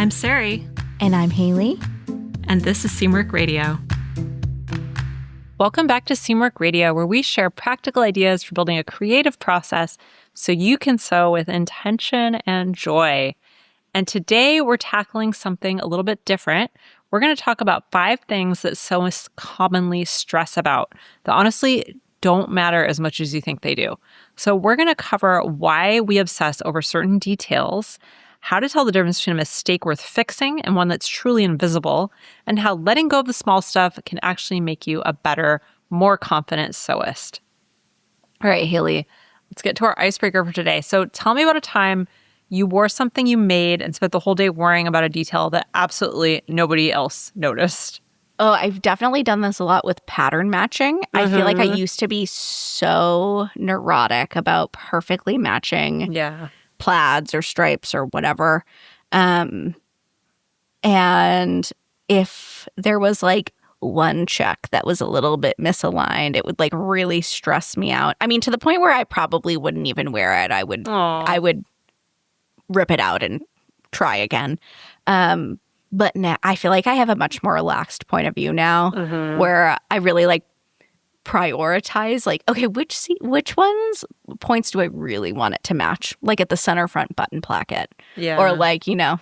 I'm Sarai. And I'm Haley. And this is Seamwork Radio. Welcome back to Seamwork Radio, where we share practical ideas for building a creative process so you can sew with intention and joy. And today we're tackling something a little bit different. We're going to talk about 5 things that sewists commonly stress about that honestly don't matter as much as you think they do. So we're going to cover why we obsess over certain details, how to tell the difference between a mistake worth fixing and one that's truly invisible, and how letting go of the small stuff can actually make you a better, more confident sewist. All right, Haley, let's get to our icebreaker for today. So tell me about a time you wore something you made and spent the whole day worrying about a detail that absolutely nobody else noticed. Oh, I've definitely done this a lot with pattern matching. I feel like I used to be so neurotic about perfectly matching plaids or stripes or whatever. And if there was like one check that was a little bit misaligned, it would like really stress me out. I mean, to the point where I probably wouldn't even wear it. I would rip it out and try again. But now I feel like I have a much more relaxed point of view now where I really like prioritize like, okay, which ones points do I really want it to match? Like at the center front button placket. Yeah. Or like, you know,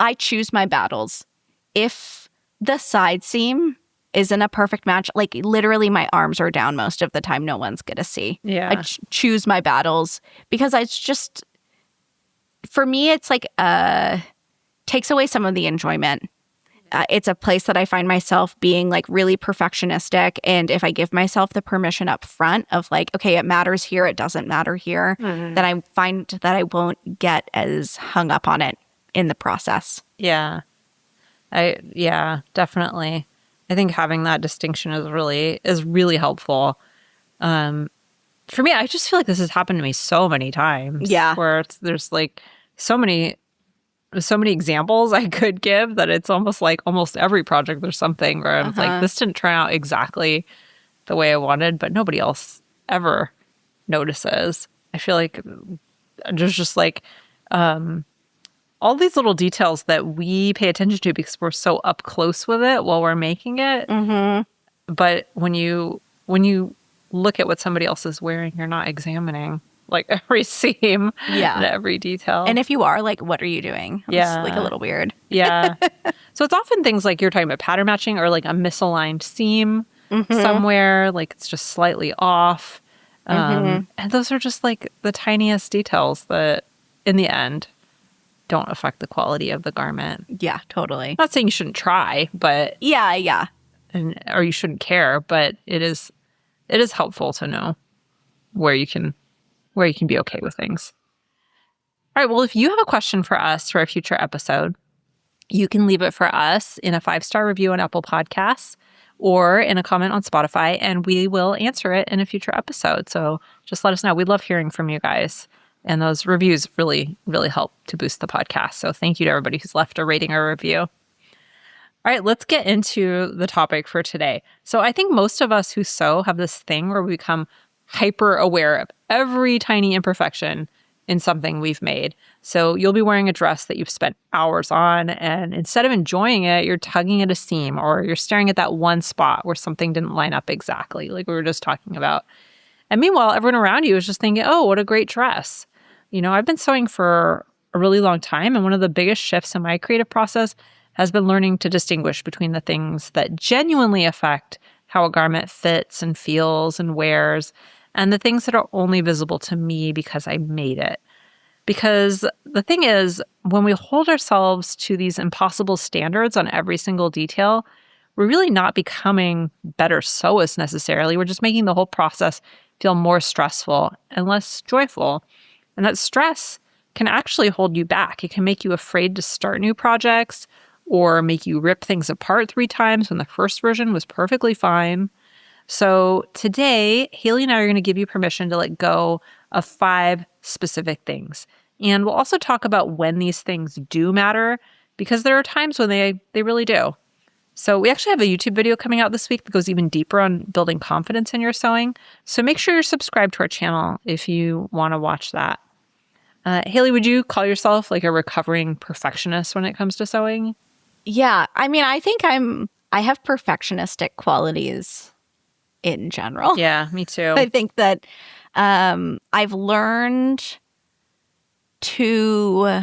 I choose my battles. If the side seam isn't a perfect match, like literally my arms are down most of the time, no one's going to see. Yeah. I choose my battles because it's just, for me, it's like takes away some of the enjoyment. It's a place that I find myself being like really perfectionistic. And if I give myself the permission up front of like, okay, it matters here, it doesn't matter here, then I find that I won't get as hung up on it in the process. Yeah. Definitely. I think having that distinction is really helpful. For me, I just feel like this has happened to me so many times. Yeah. Where there's like so many examples I could give that it's almost like almost every project there's something where I'm like, this didn't turn out exactly the way I wanted, but nobody else ever notices. I feel like there's just like all these little details that we pay attention to because we're so up close with it while we're making it. But when you look at what somebody else is wearing, you're not examining like every seam and every detail. And if you are, like, what are you doing? It's like a little weird. Yeah. So it's often things like you're talking about pattern matching or like a misaligned seam somewhere, like it's just slightly off. And those are just like the tiniest details that in the end don't affect the quality of the garment. Yeah, totally. I'm not saying you shouldn't try, but yeah. Or you shouldn't care, but it is helpful to know where you can be okay with things. All right, well, if you have a question for us for a future episode, you can leave it for us in a 5-star review on Apple Podcasts or in a comment on Spotify, and we will answer it in a future episode. So just let us know. We love hearing from you guys. And those reviews really, really help to boost the podcast. So thank you to everybody who's left a rating or review. All right, let's get into the topic for today. So I think most of us who sew have this thing where we become hyper aware of every tiny imperfection in something we've made. So you'll be wearing a dress that you've spent hours on, and instead of enjoying it, you're tugging at a seam or you're staring at that one spot where something didn't line up exactly, like we were just talking about. And meanwhile, everyone around you is just thinking, oh, what a great dress. You know, I've been sewing for a really long time, and one of the biggest shifts in my creative process has been learning to distinguish between the things that genuinely affect how a garment fits and feels and wears, and the things that are only visible to me because I made it. Because the thing is, when we hold ourselves to these impossible standards on every single detail, we're really not becoming better sewists necessarily. We're just making the whole process feel more stressful and less joyful. And that stress can actually hold you back. It can make you afraid to start new projects or make you rip things apart 3 times when the first version was perfectly fine. So today, Haley and I are going to give you permission to let go of 5 specific things. And we'll also talk about when these things do matter, because there are times when they really do. So we actually have a YouTube video coming out this week that goes even deeper on building confidence in your sewing. So make sure you're subscribed to our channel if you want to watch that. Haley, would you call yourself like a recovering perfectionist when it comes to sewing? Yeah. I mean, I think I have perfectionistic qualities in general. Yeah, me too. I think that I've learned to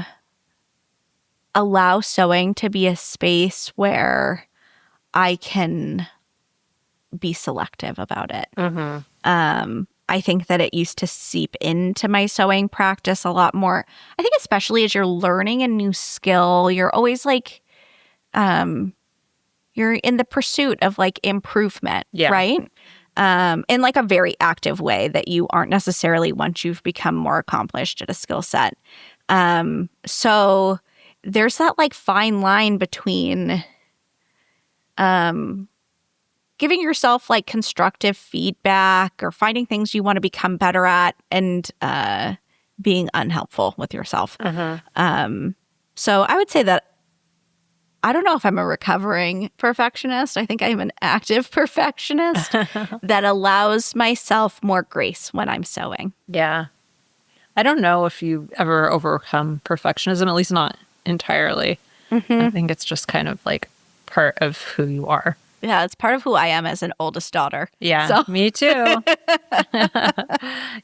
allow sewing to be a space where I can be selective about it. I think that it used to seep into my sewing practice a lot more. I think especially as you're learning a new skill, you're always like, you're in the pursuit of like improvement, right? In like a very active way that you aren't necessarily once you've become more accomplished at a skill set. So there's that like fine line between giving yourself like constructive feedback or finding things you want to become better at and being unhelpful with yourself. So I would say that I don't know if I'm a recovering perfectionist. I think I'm an active perfectionist that allows myself more grace when I'm sewing. Yeah. I don't know if you ever overcome perfectionism, at least not entirely. I think it's just kind of like part of who you are. Yeah, it's part of who I am as an oldest daughter. Yeah, so. Me too.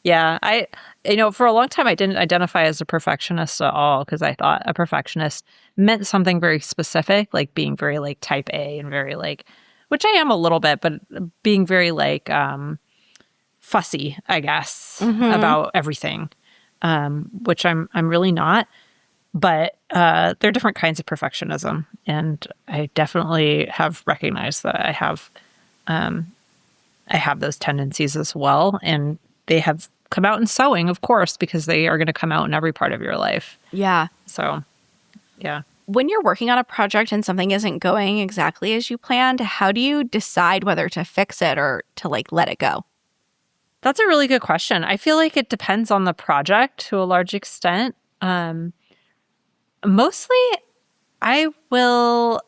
Yeah, for a long time I didn't identify as a perfectionist at all because I thought a perfectionist meant something very specific, like being very like type A and very like, which I am a little bit, but being very like fussy, I guess, about everything, which I'm really not. But there are different kinds of perfectionism, and I definitely have recognized that I have those tendencies as well, and they have come out in sewing, of course, because they are going to come out in every part of your life. Yeah. So, yeah. When you're working on a project and something isn't going exactly as you planned, how do you decide whether to fix it or to like let it go? That's a really good question. I feel like it depends on the project to a large extent. Mostly, I feel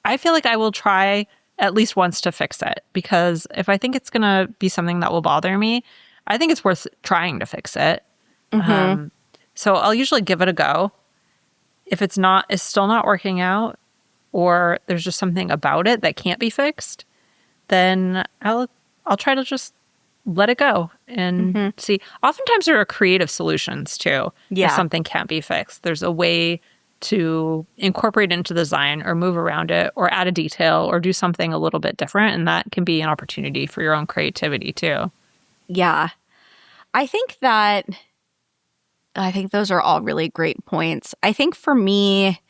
like I will try at least once to fix it, because if I think it's going to be something that will bother me, I think it's worth trying to fix it. So I'll usually give it a go. If it's still not working out, or there's just something about it that can't be fixed, then I'll try to just let it go and see. Oftentimes there are creative solutions too. Yeah. If something can't be fixed, there's a way to incorporate it into the design or move around it or add a detail or do something a little bit different. And that can be an opportunity for your own creativity too. Yeah. I think those are all really great points. I think for me,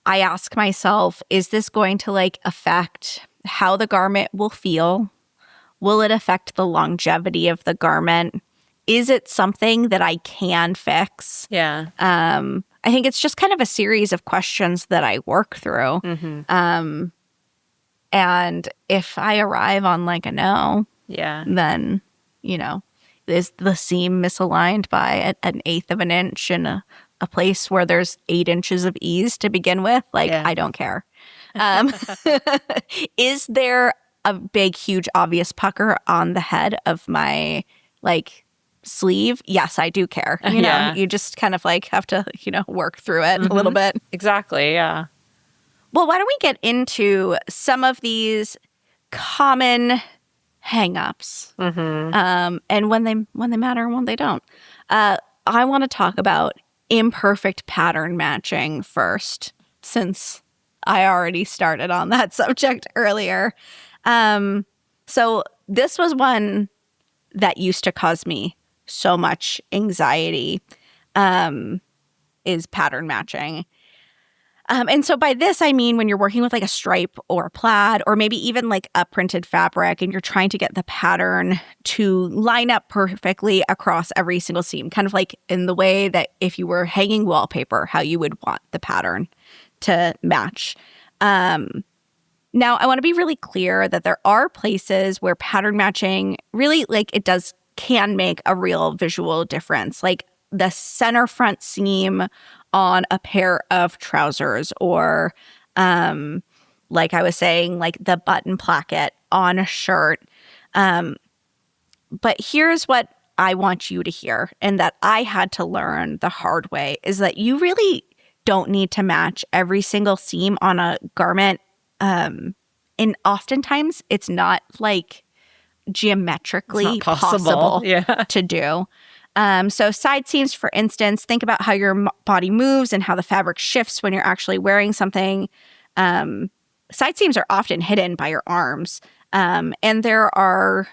I ask myself, is this going to like affect how the garment will feel? Will it affect the longevity of the garment? Is it something that I can fix? Yeah. I think it's just kind of a series of questions that I work through. And if I arrive on like a no, then, is the seam misaligned by an eighth of an inch in a place where there's 8 inches of ease to begin with? Like, I don't care. Is there a big, huge, obvious pucker on the head of my like sleeve? Yes, I do care. You just kind of like have to, work through it a little bit. Exactly. Yeah. Well, why don't we get into some of these common hang-ups and when they matter and when they don't. I want to talk about imperfect pattern matching first, since I already started on that subject earlier. So this was one that used to cause me so much anxiety, is pattern matching. And so by this, I mean when you're working with like a stripe or a plaid or maybe even like a printed fabric and you're trying to get the pattern to line up perfectly across every single seam, kind of like in the way that if you were hanging wallpaper, how you would want the pattern to match. Now, I want to be really clear that there are places where pattern matching really like can make a real visual difference. Like the center front seam on a pair of trousers, or like I was saying, like the button placket on a shirt. But here's what I want you to hear and that I had to learn the hard way is that you really don't need to match every single seam on a garment. And oftentimes it's not like geometrically possible to do. So side seams, for instance, think about how your body moves and how the fabric shifts when you're actually wearing something. Side seams are often hidden by your arms. And there are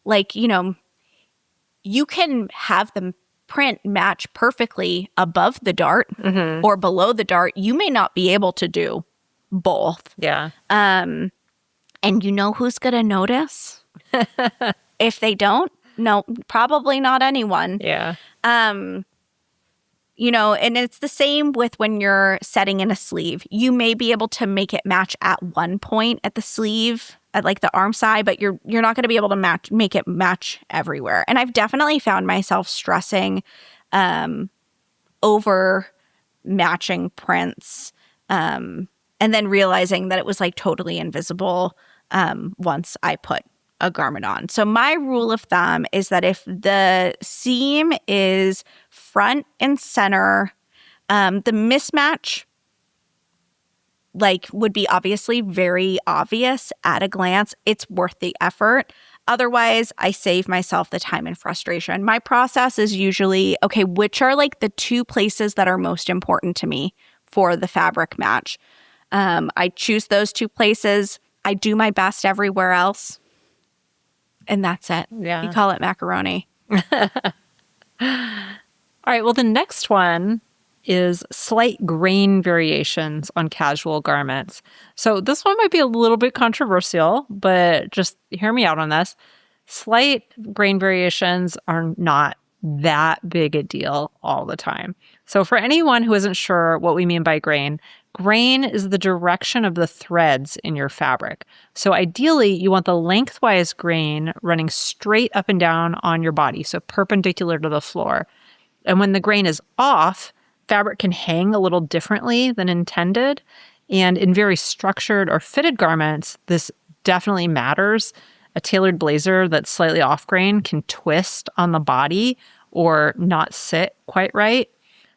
like, you can have the print match perfectly above the dart or below the dart. You may not be able to do both. Yeah. And you know who's going to notice? If they don't, no, probably not anyone. Yeah. And it's the same with when you're setting in a sleeve. You may be able to make it match at one point at the sleeve, at like the arm side, but you're not going to be able to make it match everywhere. And I've definitely found myself stressing over matching prints and then realizing that it was like totally invisible once I put a garment on. So my rule of thumb is that if the seam is front and center, the mismatch would be obviously very obvious at a glance. It's worth the effort. Otherwise, I save myself the time and frustration. My process is usually, okay, which are like the two places that are most important to me for the fabric match? I choose those two places. I do my best everywhere else. And that's it. Yeah. You call it macaroni. All right. Well, the next one is slight grain variations on casual garments. So this one might be a little bit controversial, but just hear me out on this. Slight grain variations are not that big a deal all the time. So for anyone who isn't sure what we mean by grain is the direction of the threads in your fabric. So ideally, you want the lengthwise grain running straight up and down on your body, so perpendicular to the floor. And when the grain is off, fabric can hang a little differently than intended. And in very structured or fitted garments, this definitely matters. A tailored blazer that's slightly off grain can twist on the body or not sit quite right.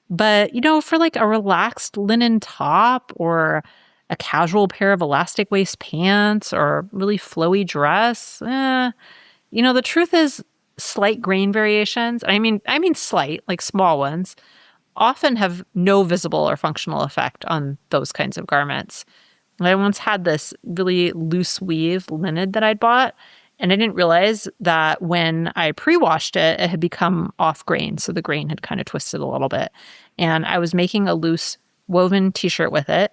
But, for like a relaxed linen top or a casual pair of elastic waist pants or really flowy dress, the truth is slight grain variations, I mean slight, like small ones, often have no visible or functional effect on those kinds of garments. I once had this really loose weave linen that I'd bought, and I didn't realize that when I pre-washed it, it had become off grain. So the grain had kind of twisted a little bit. And I was making a loose woven t-shirt with it.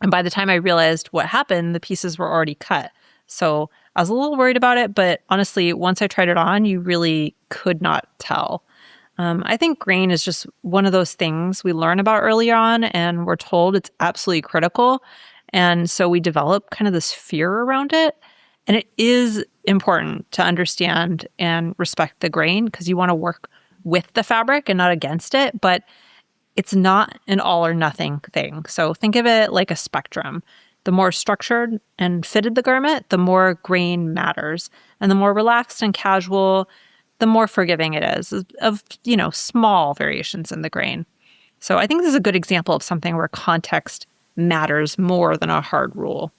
And by the time I realized what happened, the pieces were already cut. So I was a little worried about it, but honestly, once I tried it on, you really could not tell. I think grain is just one of those things we learn about early on, and we're told it's absolutely critical. And so we develop kind of this fear around it. And it is important to understand and respect the grain because you want to work with the fabric and not against it, but it's not an all or nothing thing. So think of it like a spectrum. The more structured and fitted the garment, the more grain matters. And the more relaxed and casual, the more forgiving it is of, small variations in the grain. So I think this is a good example of something where context matters more than a hard rule.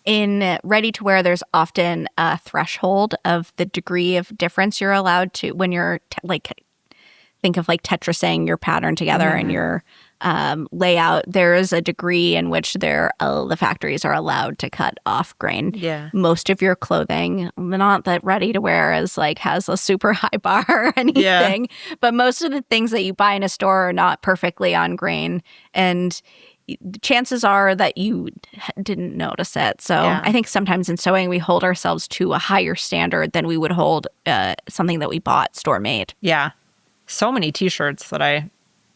In ready-to-wear, there's often a threshold of the degree of difference you're allowed to when you're think of like Tetrising your pattern together and your layout. There is a degree in which the factories are allowed to cut off grain. Yeah. Most of your clothing, not that ready-to-wear is has a super high bar or anything, but most of the things that you buy in a store are not perfectly on grain, and chances are that you didn't notice it. So I think sometimes in sewing, we hold ourselves to a higher standard than we would hold something that we bought store made. Yeah. So many t-shirts that I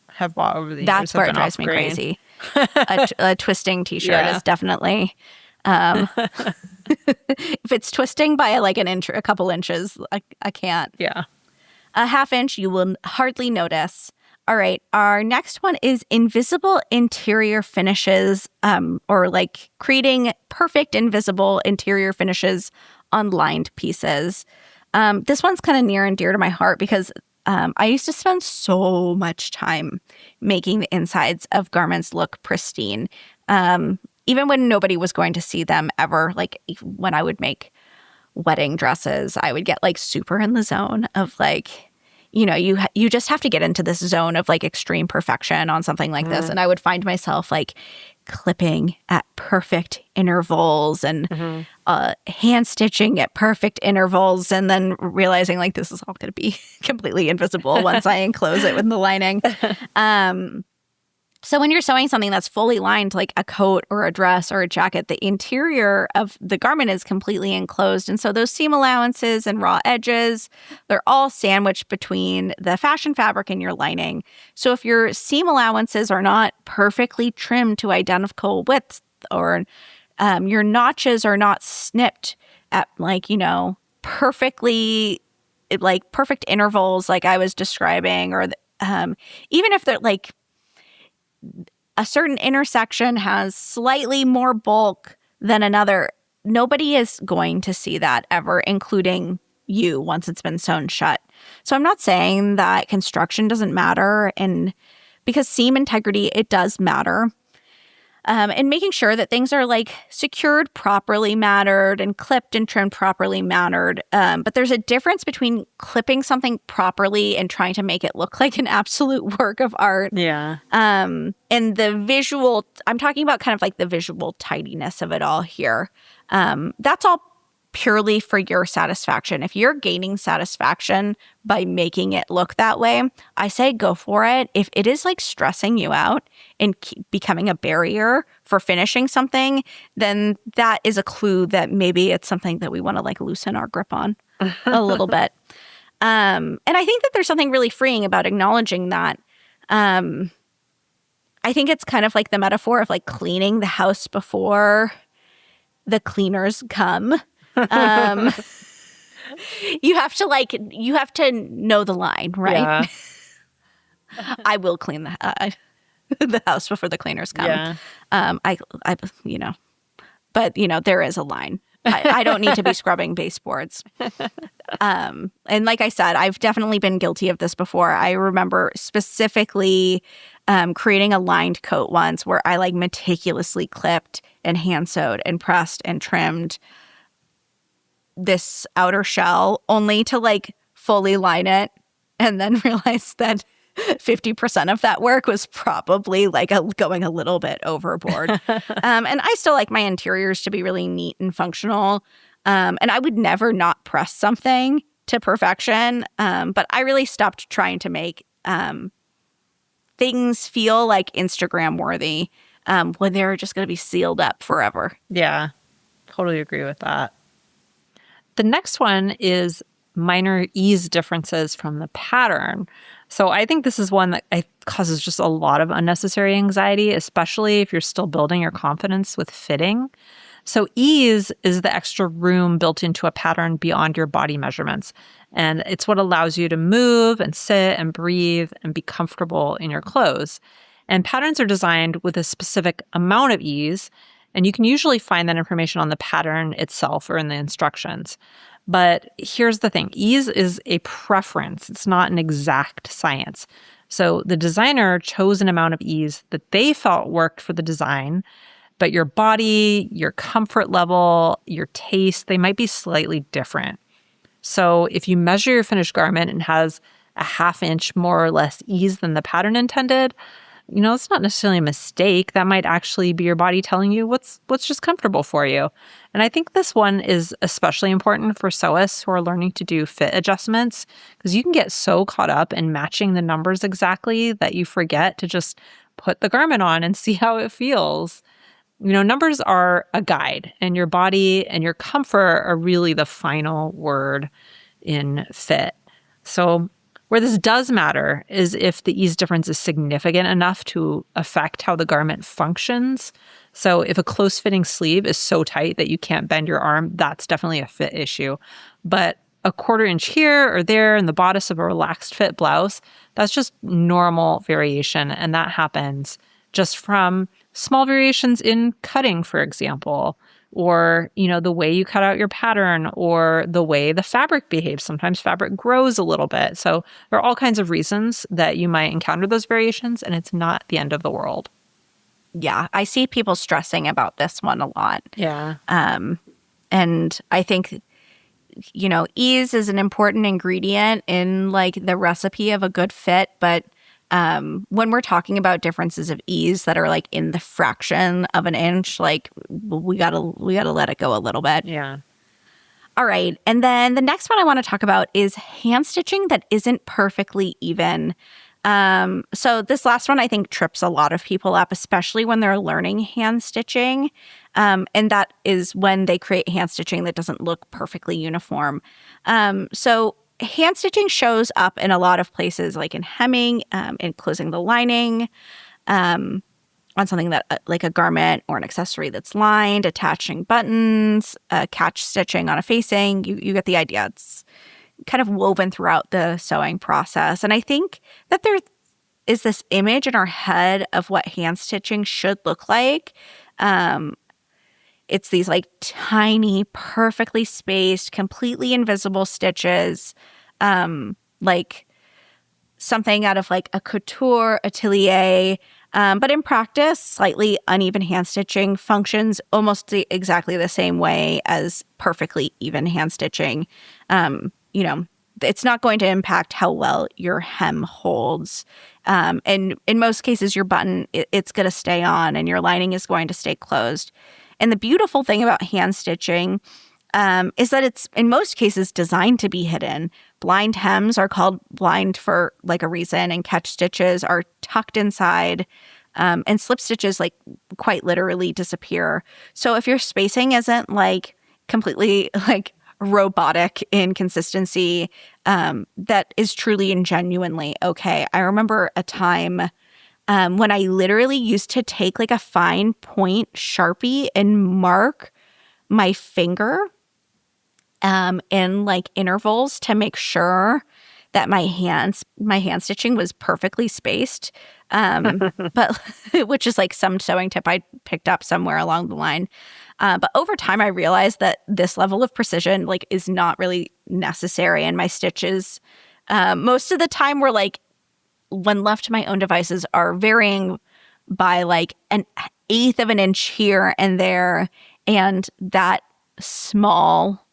have bought over the years. That's where it drives me crazy. A twisting t-shirt is definitely, if it's twisting by an inch, a couple inches, I can't. Yeah. A half inch, you will hardly notice. All right. Our next one is invisible interior finishes, or creating perfect invisible interior finishes on lined pieces. This one's kind of near and dear to my heart because I used to spend so much time making the insides of garments look pristine, even when nobody was going to see them ever. Like when I would make wedding dresses, I would get like super in the zone of like, you just have to get into this zone of like extreme perfection on something like this. And I would find myself like clipping at perfect intervals and hand stitching at perfect intervals, and then realizing like this is all going to be completely invisible once I enclose it with the lining. So when you're sewing something that's fully lined, like a coat or a dress or a jacket, the interior of the garment is completely enclosed. And so those seam allowances and raw edges, they're all sandwiched between the fashion fabric and your lining. So if your seam allowances are not perfectly trimmed to identical widths, or your notches are not snipped at perfectly, like perfect intervals like I was describing, or even if they're like, a certain intersection has slightly more bulk than another, nobody is going to see that ever, including you, once it's been sewn shut. So I'm not saying that construction doesn't matter, and because seam integrity, it does matter. And making sure that things are like secured properly mattered and clipped and trimmed properly mattered. But there's a difference between clipping something properly and trying to make it look like an absolute work of art. Yeah. And the visual, I'm talking about kind of like the visual tidiness of it all here. That's all purely for your satisfaction. If you're gaining satisfaction by making it look that way, I say go for it. If it is like stressing you out and becoming a barrier for finishing something, then that is a clue that maybe it's something that we want to like loosen our grip on a little bit. And I think that there's something really freeing about acknowledging that. I think it's kind of like the metaphor of like cleaning the house before the cleaners come. You have to know the line, right? Yeah. I will clean the house before the cleaners come. Yeah. But there is a line. I don't need to be scrubbing baseboards. And like I said, I've definitely been guilty of this before. I remember specifically creating a lined coat once where I like meticulously clipped and hand sewed and pressed and trimmed this outer shell only to like fully line it, and then realize that 50% of that work was probably like going a little bit overboard. And I still like my interiors to be really neat and functional. And I would never not press something to perfection. But I really stopped trying to make things feel like Instagram worthy when they're just going to be sealed up forever. Yeah, totally agree with that. The next one is minor ease differences from the pattern. So I think this is one that causes just a lot of unnecessary anxiety, especially if you're still building your confidence with fitting. So ease is the extra room built into a pattern beyond your body measurements. And it's what allows you to move and sit and breathe and be comfortable in your clothes. And patterns are designed with a specific amount of ease, and you can usually find that information on the pattern itself or in the instructions. But here's the thing. Ease is a preference. It's not an exact science. So the designer chose an amount of ease that they felt worked for the design, but your body, your comfort level, your taste, they might be slightly different. So if you measure your finished garment and has a ½ inch more or less ease than the pattern intended, it's not necessarily a mistake. That might actually be your body telling you what's just comfortable for you. And I think this one is especially important for sewists who are learning to do fit adjustments, because you can get so caught up in matching the numbers exactly that you forget to just put the garment on and see how it feels. Numbers are a guide, and your body and your comfort are really the final word in fit. So where this does matter is if the ease difference is significant enough to affect how the garment functions. So if a close-fitting sleeve is so tight that you can't bend your arm, that's definitely a fit issue. But a ½ inch here or there in the bodice of a relaxed fit blouse, that's just normal variation. And that happens just from small variations in cutting, for example, or, the way you cut out your pattern, or the way the fabric behaves. Sometimes fabric grows a little bit. So there are all kinds of reasons that you might encounter those variations, and it's not the end of the world. Yeah, I see people stressing about this one a lot. Yeah. And I think, ease is an important ingredient in like the recipe of a good fit. But when we're talking about differences of ease that are like in the fraction of an inch, like we gotta let it go a little bit. Yeah. All right. And then the next one I want to talk about is hand stitching that isn't perfectly even. So this last one I think trips a lot of people up, especially when they're learning hand stitching. And that is when they create hand stitching that doesn't look perfectly uniform. So hand stitching shows up in a lot of places, like in hemming, in closing the lining, on something that like a garment or an accessory that's lined, attaching buttons, catch stitching on a facing. You get the idea. It's kind of woven throughout the sewing process. And I think that there is this image in our head of what hand stitching should look like. It's these like tiny, perfectly spaced, completely invisible stitches, like something out of like a couture atelier. But in practice, slightly uneven hand stitching functions almost exactly the same way as perfectly even hand stitching. It's not going to impact how well your hem holds. And in most cases, your button, it's going to stay on and your lining is going to stay closed. And the beautiful thing about hand stitching is that it's, in most cases, designed to be hidden. Blind hems are called blind for like a reason, and catch stitches are tucked inside, and slip stitches like quite literally disappear. So if your spacing isn't like completely like robotic in consistency, that is truly and genuinely okay. I remember a time when I literally used to take like a fine point Sharpie and mark my finger in like intervals to make sure that my hand stitching was perfectly spaced. But which is like some sewing tip I picked up somewhere along the line. But over time, I realized that this level of precision like is not really necessary. And my stitches, most of the time, were like, when left to my own devices, are varying by like an eighth of an inch here and there. And that small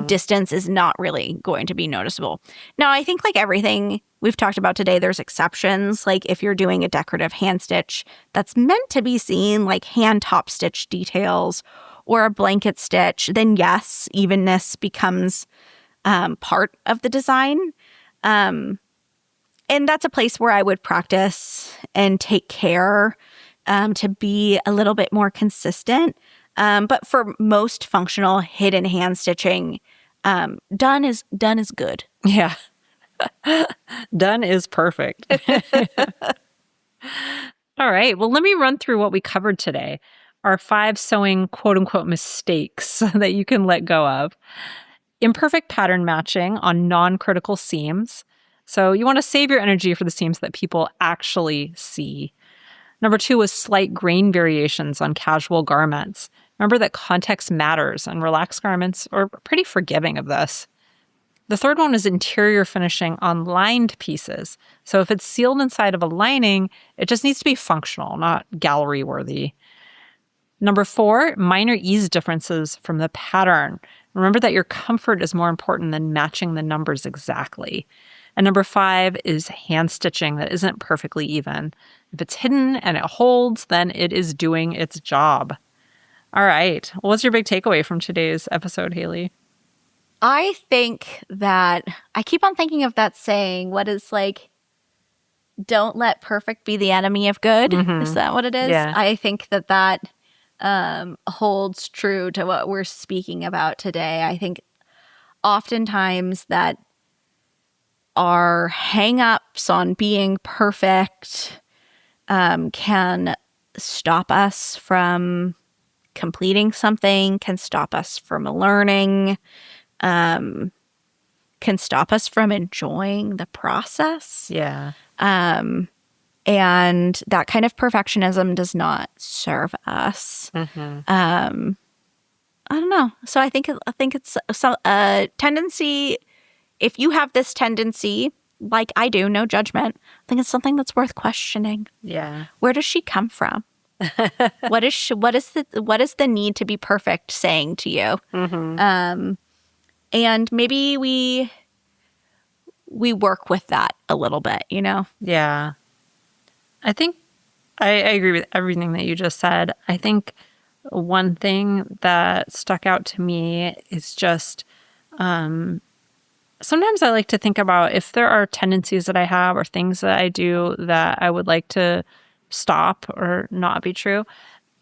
distance is not really going to be noticeable. Now, I think like everything we've talked about today, there's exceptions. Like if you're doing a decorative hand stitch that's meant to be seen, like hand top stitch details or a blanket stitch, then yes, evenness becomes part of the design. And that's a place where I would practice and take care to be a little bit more consistent. But for most functional hidden hand stitching, done is good. Yeah. Done is perfect. All right. Well, let me run through what we covered today. Our 5 sewing quote unquote mistakes that you can let go of. Imperfect pattern matching on non-critical seams. So you want to save your energy for the seams that people actually see. Number 2 was slight grain variations on casual garments. Remember that context matters, and relaxed garments are pretty forgiving of this. The third one is interior finishing on lined pieces. So if it's sealed inside of a lining, it just needs to be functional, not gallery worthy. Number 4, minor ease differences from the pattern. Remember that your comfort is more important than matching the numbers exactly. And number 5 is hand stitching that isn't perfectly even. If it's hidden and it holds, then it is doing its job. All right. What's your big takeaway from today's episode, Haley? I think that I keep on thinking of that saying, what is like, don't let perfect be the enemy of good. Is that what it is? Yeah. I think that holds true to what we're speaking about today. I think oftentimes that our hang-ups on being perfect can stop us from completing something, can stop us from learning, can stop us from enjoying the process. Yeah. And that kind of perfectionism does not serve us. I don't know. So I think it's a tendency. If you have this tendency, like I do, no judgment, I think it's something that's worth questioning. Yeah. Where does she come from? What is the need to be perfect saying to you? Mm-hmm. And maybe we work with that a little bit, you know? Yeah. I think I agree with everything that you just said. I think one thing that stuck out to me is just sometimes I like to think about if there are tendencies that I have or things that I do that I would like to stop or not be true.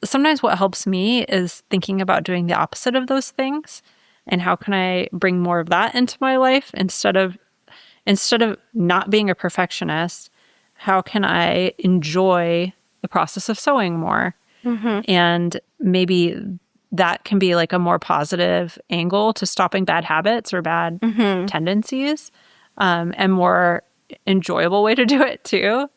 Sometimes what helps me is thinking about doing the opposite of those things and how can I bring more of that into my life instead of not being a perfectionist, how can I enjoy the process of sewing more? And maybe that can be like a more positive angle to stopping bad habits or bad tendencies, and more enjoyable way to do it too.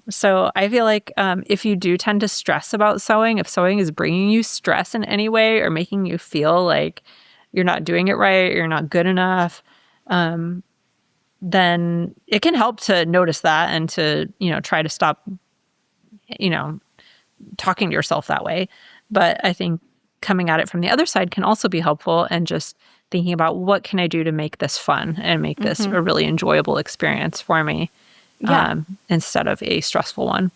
So I feel like if you do tend to stress about sewing, if sewing is bringing you stress in any way or making you feel like you're not doing it right, you're not good enough, then it can help to notice that and to, try to stop, talking to yourself that way. But I think coming at it from the other side can also be helpful and just thinking about what can I do to make this fun and make this a really enjoyable experience for me instead of a stressful one.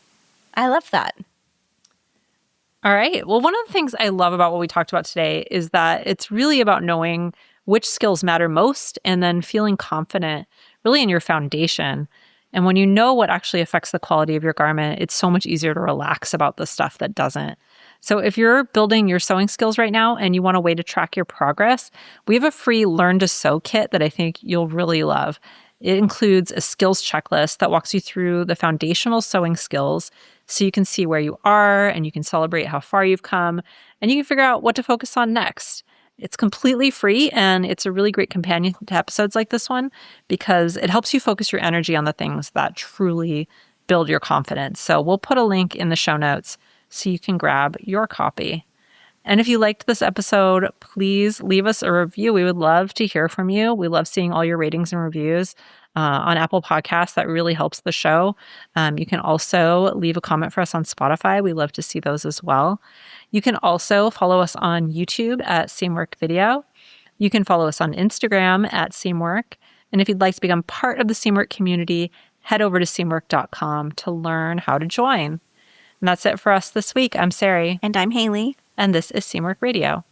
I love that. All right. Well, one of the things I love about what we talked about today is that it's really about knowing which skills matter most and then feeling confident really in your foundation. And when you know what actually affects the quality of your garment, it's so much easier to relax about the stuff that doesn't. So if you're building your sewing skills right now and you want a way to track your progress, we have a free Learn to Sew kit that I think you'll really love. It includes a skills checklist that walks you through the foundational sewing skills so you can see where you are and you can celebrate how far you've come and you can figure out what to focus on next. It's completely free and it's a really great companion to episodes like this one because it helps you focus your energy on the things that truly build your confidence. So we'll put a link in the show notes so you can grab your copy. And if you liked this episode, please leave us a review. We would love to hear from you. We love seeing all your ratings and reviews on Apple Podcasts. That really helps the show. You can also leave a comment for us on Spotify. We love to see those as well. You can also follow us on YouTube at Seamwork Video. You can follow us on Instagram at Seamwork. And if you'd like to become part of the Seamwork community, head over to seamwork.com to learn how to join. And that's it for us this week. I'm Sarai. And I'm Haley. And this is Seamwork Radio.